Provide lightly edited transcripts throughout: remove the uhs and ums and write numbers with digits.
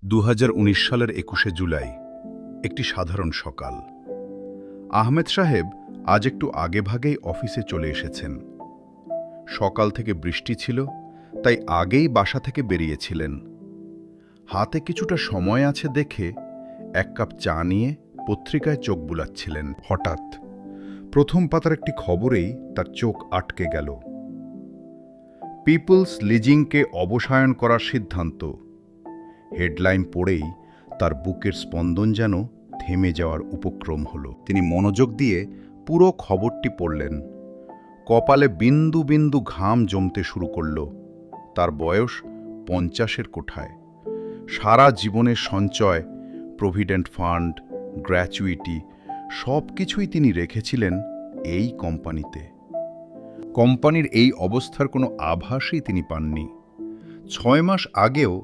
2019 সালের 21শে জুলাই একটি সাধারণ সকাল। আহমেদ সাহেব আজ একটু আগেভাগেই অফিসে চলে এসেছেন। সকাল থেকে বৃষ্টি ছিল, তাই আগেই বাসা থেকে বেরিয়েছিলেন। হাতে কিছুটা সময় আছে দেখে এক কাপ চা নিয়ে পত্রিকায় চোখ বুলাচ্ছিলেন। হঠাৎ প্রথম পাতার একটি খবরেই তার চোখ আটকে গেল। পিপলস লিজিংকে অবসায়ন করার সিদ্ধান্ত। হেডলাইন পড়েই তার বুকের স্পন্দন যেন থেমে যাওয়ার উপক্রম হল। তিনি মনোযোগ দিয়ে পুরো খবরটি পড়লেন। কপালে বিন্দু বিন্দু ঘাম জমতে শুরু করল। তার বয়স 50-এর কোঠায়। সারা জীবনের সঞ্চয়, প্রভিডেন্ট ফান্ড, গ্র্যাচুইটি সব কিছুই তিনি রেখেছিলেন এই কোম্পানিতে। কোম্পানির এই অবস্থার কোনো আভাসই তিনি পাননি। 6 মাস আগেও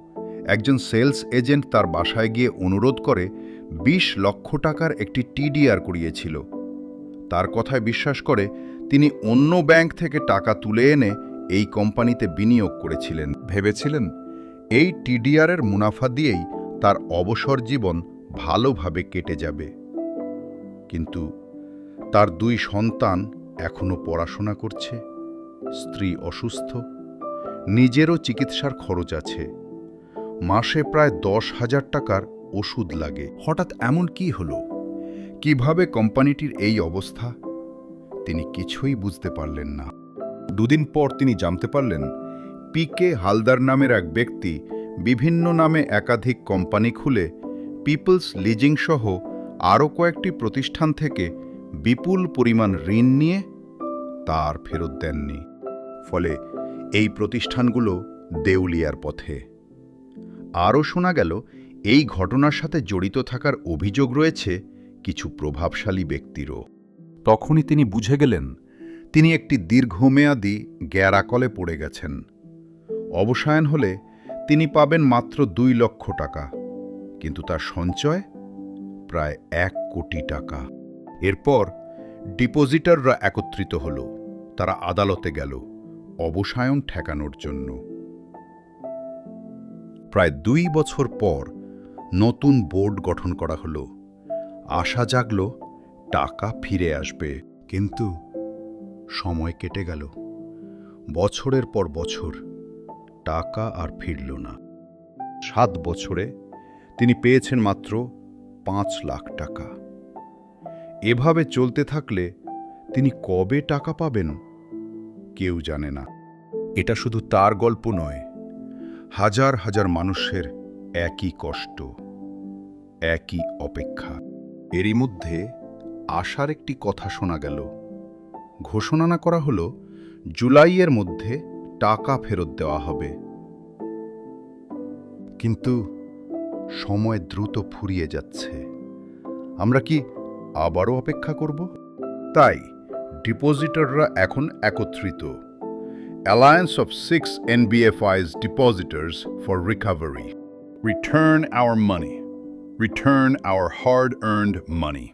একজন সেলস এজেন্ট তার বাসায় গিয়ে অনুরোধ করে 20 লক্ষ টাকার একটি টিডিআর করিয়েছিল। তার কথায় বিশ্বাস করে তিনি অন্য ব্যাংক থেকে টাকা তুলে এনে এই কোম্পানিতে বিনিয়োগ করেছিলেন। ভেবেছিলেন এই টিডিআরের মুনাফা দিয়েই তার অবসর জীবন ভালোভাবে কেটে যাবে। কিন্তু তার 2 সন্তান এখনো পড়াশোনা করছে, স্ত্রী অসুস্থ, নিজেরও চিকিৎসার খরচ আছে। মাসে প্রায় 10,000 টাকার ওষুধ লাগে। হঠাৎ এমন কি হলো? কিভাবে কোম্পানিটির এই অবস্থা? তিনি কিছুই বুঝতে পারলেন না। 2 দিন পর তিনি জানতে পারলেন পিকে হালদার নামের এক ব্যক্তি বিভিন্ন নামে একাধিক কোম্পানি খুলে পিপলস লিজিং সহ আরও কয়েকটি প্রতিষ্ঠান থেকে বিপুল পরিমাণ ঋণ নিয়ে তার ফেরত দেননি। ফলে এই প্রতিষ্ঠানগুলো দেউলিয়ার পথে। আরও শোনা গেল এই ঘটনার সাথে জড়িত থাকার অভিযোগ রয়েছে কিছু প্রভাবশালী ব্যক্তিরও। তখনই তিনি বুঝে গেলেন তিনি একটি দীর্ঘমেয়াদী গ্যারাকলে পড়ে গেছেন। অবসায়ন হলে তিনি পাবেন মাত্র 2 লক্ষ টাকা, কিন্তু তার সঞ্চয় প্রায় 1 কোটি টাকা। এরপর ডিপোজিটাররা একত্রিত হল। তারা আদালতে গেল অবসায়ন ঠেকানোর জন্য। প্রায় 2 বছর পর নতুন বোর্ড গঠন করা হলো। আশা জাগল টাকা ফিরে আসবে, কিন্তু সময় কেটে গেল। বছরের পর বছর টাকা আর ফিরল না। 7 বছরে তিনি পেয়েছেন মাত্র 5 লাখ টাকা। এভাবে চলতে থাকলে তিনি কবে টাকা পাবেন কেউ জানে না। এটা শুধু তার গল্প নয়, হাজার হাজার মানুষের একই কষ্ট, একই অপেক্ষা। এরই মধ্যে আশার একটি কথা শোনা গেল। ঘোষণা না করা হলো জুলাইয়ের মধ্যে টাকা ফেরত দেওয়া হবে। কিন্তু সময় দ্রুত ফুরিয়ে যাচ্ছে। আমরা কি আবারও অপেক্ষা করব? তাই ডিপোজিটররা এখন একত্রিত। Alliance of 6 NBFI's Depositors for Recovery. Return our money. Return our hard-earned money.